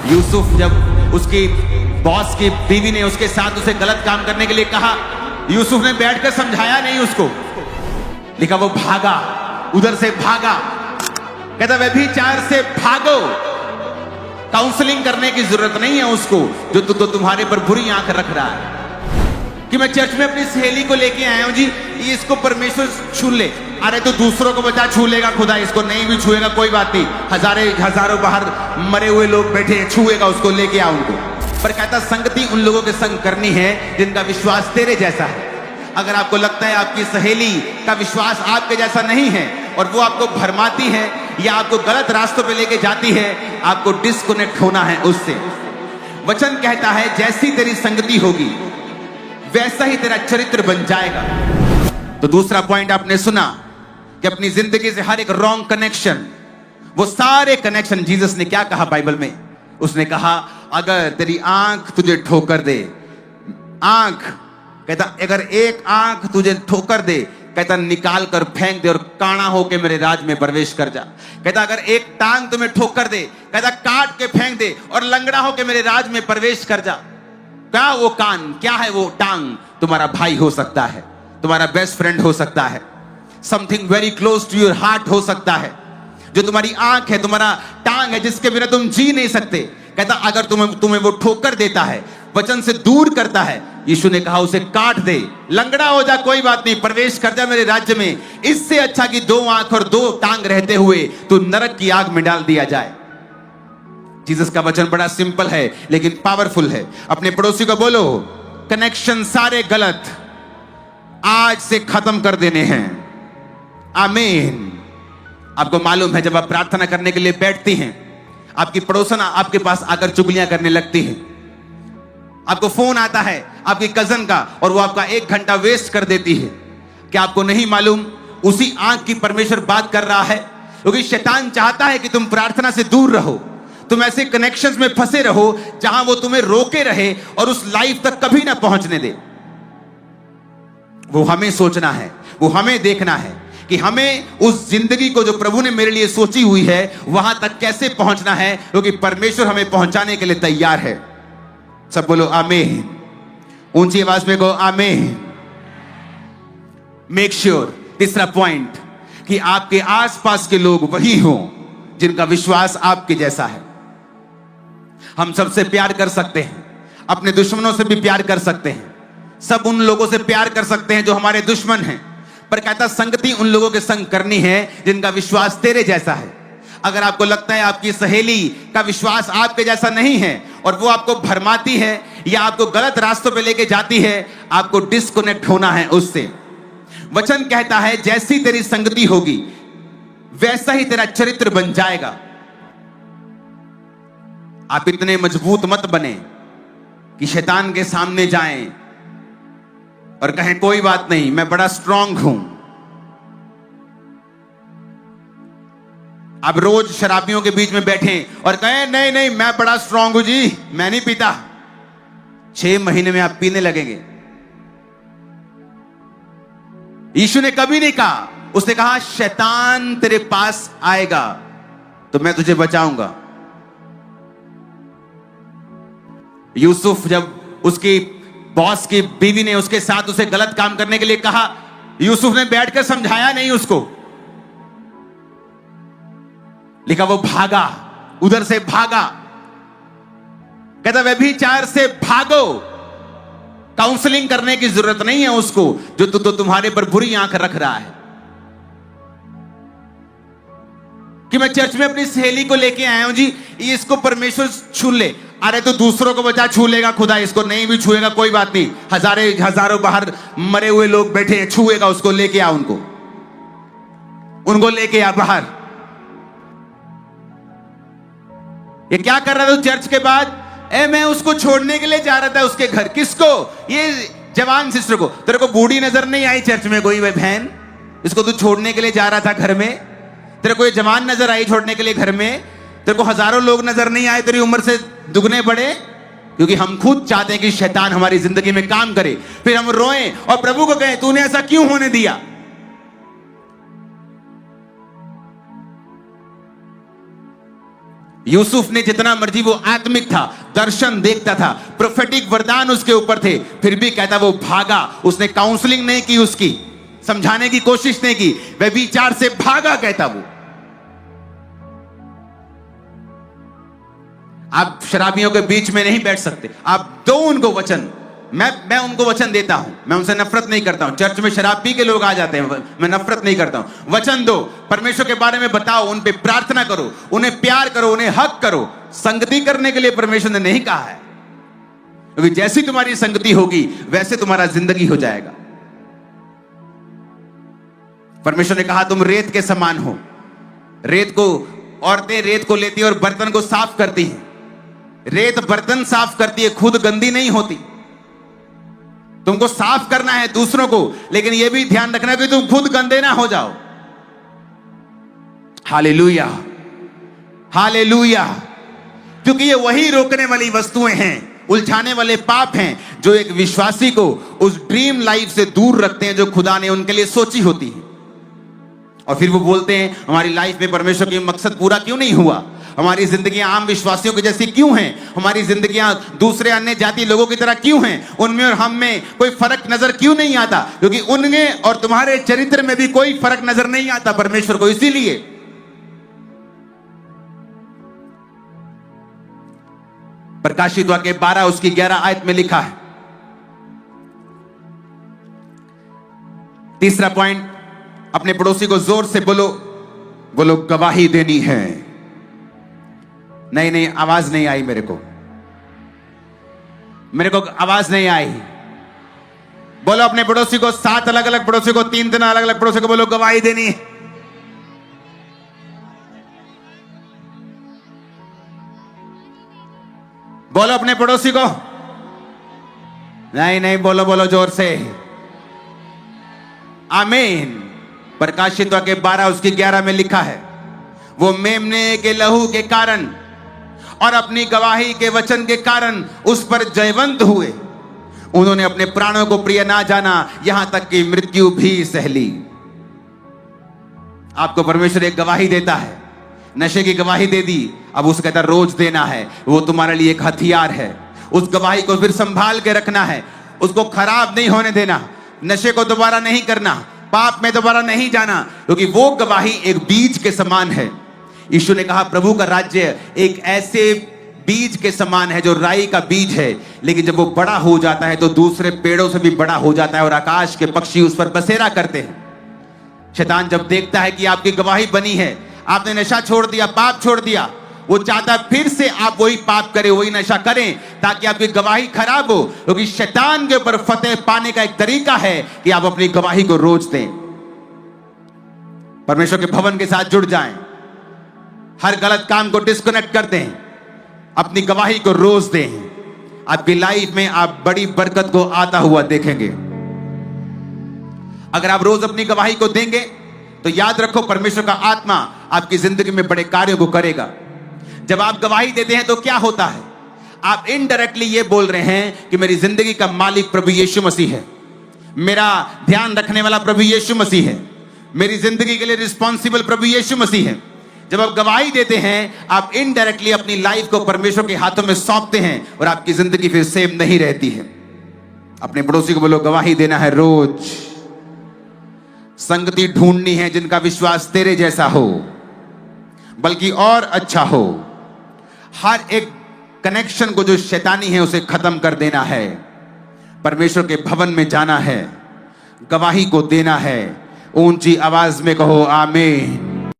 यूसुफ जब उसकी बॉस की बीवी ने उसके साथ उसे गलत काम करने के लिए कहा, यूसुफ ने बैठकर समझाया नहीं उसको, लिखा वो भागा, उधर से भागा। कहता व्यभिचार से भागो, काउंसलिंग करने की जरूरत नहीं है उसको जो तो तुम्हारे पर बुरी आंख रख रहा है। कि मैं चर्च में अपनी सहेली को लेके आया हूं जी, ये इसको परमेश्वर छू ले। अरे तो दूसरों को बचा, छू लेगा खुदा, इसको नहीं भी छुएगा कोई बात नहीं, हजारों बाहर मरे हुए लोग बैठे हैं, छुएगा उसको, लेके आ उनको। पर कहता संगति उन लोगों के संग करनी है जिनका विश्वास तेरे जैसा है। अगर आपको लगता है आपकी सहेली का विश्वास आपके जैसा नहीं है और वो आपको भरमाती है या आपको गलत रास्तों पे लेके जाती है, आपको डिस्कनेक्ट होना है उससे। वचन कहता है जैसी तेरी संगति होगी वैसा ही तेरा चरित्र बन जाएगा। तो दूसरा पॉइंट आपने सुना कि अपनी जिंदगी से हर एक रॉन्ग कनेक्शन, वो सारे कनेक्शन, जीसस ने क्या कहा बाइबल में? उसने कहा अगर तेरी आंख तुझे ठोकर दे, आंख, कहता अगर एक आंख तुझे ठोकर दे, कहता निकाल कर फेंक दे और काना होके मेरे राज में प्रवेश कर जा। कहता अगर एक टांग तुम्हें ठोकर दे, कहता काट के फेंक दे और लंगड़ा होके मेरे राज में प्रवेश कर जा। क्या वो कान, क्या है वो टांग? तुम्हारा भाई हो सकता है, तुम्हारा बेस्ट फ्रेंड हो सकता है, something very close to your heart हो सकता है। जो तुम्हारी आंख है, तुम्हारा टांग है, जिसके बिना तुम जी नहीं सकते। कहता अगर तुम्हें वो ठोकर देता है, वचन से दूर करता है, यीशु ने कहा उसे काट दे, लंगड़ा हो जा, कोई बात नहीं, प्रवेश कर जा मेरे राज्य में। इससे अच्छा कि दो आंख और दो टांग रहते हुए तू नरक की आग में डाल दिया जाए। जीसस का वचन बड़ा सिंपल है लेकिन पावरफुल है। अपने पड़ोसी को बोलो कनेक्शन सारे गलत आज से खत्म कर देने हैं। आमीन। आपको मालूम है जब आप प्रार्थना करने के लिए बैठती हैं, आपकी पड़ोसन आपके पास आकर चुगलियां करने लगती है, आपको फोन आता है आपकी कजन का और वो आपका 1 घंटा वेस्ट कर देती है। क्या आपको नहीं मालूम उसी आंख की परमेश्वर बात कर रहा है? क्योंकि शैतान चाहता है कि तुम प्रार्थना से दूर रहो, तुम ऐसे कनेक्शंस में फंसे रहो जहां वो तुम्हें रोके रहे और उस लाइफ तक कभी ना पहुंचने दे। वो हमें सोचना है, वो हमें देखना है कि हमें उस जिंदगी को जो प्रभु ने मेरे लिए सोची हुई है वहां तक कैसे पहुंचना है, क्योंकि परमेश्वर हमें पहुंचाने के लिए तैयार है। सब बोलो आमीन, ऊंची आवाज में कहो आमीन। मेक श्योर, तीसरा पॉइंट, कि आपके आसपास के लोग वही हों जिनका विश्वास आपके जैसा है। हम सबसे प्यार कर सकते हैं, अपने दुश्मनों से भी प्यार कर सकते हैं, सब उन लोगों से प्यार कर सकते हैं जो हमारे दुश्मन हैं, पर कहता संगति उन लोगों के संग करनी है जिनका विश्वास तेरे जैसा है। अगर आपको लगता है आपकी सहेली का विश्वास आपके जैसा नहीं है और वो आपको भरमाती है या आपको गलत रास्तों पे लेके जाती है, आपको डिस्कनेक्ट होना है उससे। वचन कहता है जैसी तेरी संगति होगी वैसा ही तेरा चरित्र बन जाएगा। आप इतने मजबूत मत बने कि शैतान के सामने जाएं और कहें कोई बात नहीं, मैं बड़ा स्ट्रांग हूं। आप रोज शराबियों के बीच में बैठे और कहें नहीं नहीं मैं बड़ा स्ट्रांग हूं जी, मैं नहीं पीता। 6 महीने में आप पीने लगेंगे। यीशु ने कभी नहीं कहा, उसने कहा शैतान तेरे पास आएगा तो मैं तुझे बचाऊंगा। यूसुफ जब उसकी बॉस की बीवी ने उसके साथ उसे गलत काम करने के लिए कहा, यूसुफ ने बैठकर समझाया नहीं उसको, लिखा वो भागा, उधर से भागा। कहता व्यभिचार से भागो, काउंसलिंग करने की जरूरत नहीं है उसको जो तो तुम्हारे पर बुरी आंख रख रहा है। कि मैं चर्च में अपनी सहेली को लेके आया हूं जी, ये इसको परमेश्वर छू ले। अरे तो दूसरों को बचा, छू लेगा खुदा, इसको नहीं भी छुएगा कोई बात नहीं, हजारों बाहर मरे हुए लोग बैठे हैं, छुएगा उसको, लेके आ उनको लेके आ बाहर। ये क्या कर रहा था चर्च के बाद? मैं उसको छोड़ने के लिए जा रहा था उसके घर। किसको? ये जवान सिस्टर को। तेरे को बूढ़ी नजर नहीं आई चर्च में कोई बहन? इसको तू छोड़ने के लिए जा रहा था घर में? तेरे को ये जवान नजर आई छोड़ने के लिए घर में? तेरे को हजारों लोग नजर नहीं आए तेरी उम्र से दुगने बड़े? क्योंकि हम खुद चाहते हैं कि शैतान हमारी जिंदगी में काम करे, फिर हम रोएं और प्रभु को कहें तूने ऐसा क्यों होने दिया। यूसुफ ने जितना मर्जी, वो आत्मिक था, दर्शन देखता था, प्रोफेटिक वरदान उसके ऊपर थे, फिर भी कहता वो भागा। उसने काउंसलिंग नहीं की, उसकी समझाने की कोशिश नहीं की, वह विचार से भागा, कहता वो। आप शराबियों के बीच में नहीं बैठ सकते, आप दो उनको वचन। मैं उनको वचन देता हूं, मैं उनसे नफरत नहीं करता हूं। चर्च में शराब पी के लोग आ जाते हैं, मैं नफरत नहीं करता हूं। वचन दो, परमेश्वर के बारे में बताओ, उन पे प्रार्थना करो, उन्हें प्यार करो, उन्हें हक करो। संगति करने के लिए परमेश्वर ने नहीं कहा है, क्योंकि जैसी तुम्हारी संगति होगी वैसे तुम्हारा जिंदगी हो जाएगा। परमेश्वर ने कहा तुम रेत के समान हो। रेत को औरतें रेत को लेती है और बर्तन को साफ करती है। रेत बर्तन साफ करती है, खुद गंदी नहीं होती। तुमको साफ करना है दूसरों को, लेकिन यह भी ध्यान रखना कि तुम खुद गंदे ना हो जाओ। Hallelujah, hallelujah. क्योंकि ये वही रोकने वाली वस्तुएं हैं, उलझाने वाले पाप हैं, जो एक विश्वासी को उस ड्रीम लाइफ से दूर रखते हैं जो खुदा ने उनके लिए सोची होती है। और फिर वो बोलते हैं हमारी लाइफ में परमेश्वर की मकसद पूरा क्यों नहीं हुआ, हमारी जिंदगियां आम विश्वासियों की जैसी क्यों हैं, हमारी जिंदगियां दूसरे अन्य जाति लोगों की तरह क्यों हैं, उनमें और हम में कोई फर्क नजर क्यों नहीं आता। क्योंकि उनमें और तुम्हारे चरित्र में भी कोई फर्क नजर नहीं आता परमेश्वर को। इसीलिए प्रकाशित वाक्य 12 उसकी 11 आयत में लिखा है। तीसरा पॉइंट, अपने पड़ोसी को जोर से बोलो, बोलो गवाही देनी है। नहीं, आवाज नहीं आई, मेरे को आवाज नहीं आई। बोलो अपने पड़ोसी को, 7 अलग अलग पड़ोसी को, 3 अलग अलग पड़ोसी को बोलो गवाही देनी है। बोलो अपने पड़ोसी को, नहीं, बोलो जोर से। आमीन। प्रकाशित वाक्य 12 उसकी 11 में लिखा है, वो मेमने के लहू के कारण और अपनी गवाही के वचन के कारण उस पर जयवंत हुए। उन्होंने अपने प्राणों को प्रिय ना जाना, यहां तक कि मृत्यु भी सह ली। आपको परमेश्वर एक गवाही देता है, नशे की गवाही दे दी, अब उसका कहता रोज देना है। वो तुम्हारे लिए एक हथियार है। उस गवाही को फिर संभाल के रखना है, उसको खराब नहीं होने देना, नशे को दोबारा नहीं करना, पाप में दोबारा नहीं जाना, क्योंकि वो गवाही एक बीज के समान है। यीशु ने कहा प्रभु का राज्य एक ऐसे बीज के समान है जो राई का बीज है, लेकिन जब वो बड़ा हो जाता है तो दूसरे पेड़ों से भी बड़ा हो जाता है और आकाश के पक्षी उस पर बसेरा करते हैं। शैतान जब देखता है कि आपकी गवाही बनी है, आपने नशा छोड़ दिया, पाप छोड़ दिया, वो चाहता फिर से आप वही पाप करें, वही नशा करें, ताकि आपकी गवाही खराब हो। क्योंकि शैतान के ऊपर फतेह पाने का एक तरीका है कि आप अपनी गवाही को रोज दें। परमेश्वर के भवन के साथ जुड़ जाएं, हर गलत काम को डिस्कनेक्ट कर दें, अपनी गवाही को रोज दें। आपकी लाइफ में आप बड़ी बरकत को आता हुआ देखेंगे। अगर आप रोज अपनी गवाही को देंगे तो याद रखो परमेश्वर का आत्मा आपकी जिंदगी में बड़े कार्यों को करेगा। जब आप गवाही देते हैं तो क्या होता है, आप इनडायरेक्टली ये बोल रहे हैं कि मेरी जिंदगी का मालिक प्रभु यीशु मसीह है, मेरा ध्यान रखने वाला प्रभु यीशु मसीह है, मेरी जिंदगी के लिए रिस्पॉन्सिबल प्रभु यीशु मसीह है। जब आप गवाही देते हैं, आप इनडायरेक्टली अपनी लाइफ को परमेश्वर के हाथों में सौंपते हैं और आपकी जिंदगी फिर सेम नहीं रहती है। अपने पड़ोसी को बोलो गवाही देना है रोज। संगति ढूंढनी है जिनका विश्वास तेरे जैसा हो, बल्कि और अच्छा हो। हर एक कनेक्शन को जो शैतानी है उसे खत्म कर देना है। परमेश्वर के भवन में जाना है, गवाही को देना है। ऊंची आवाज में कहो आमीन।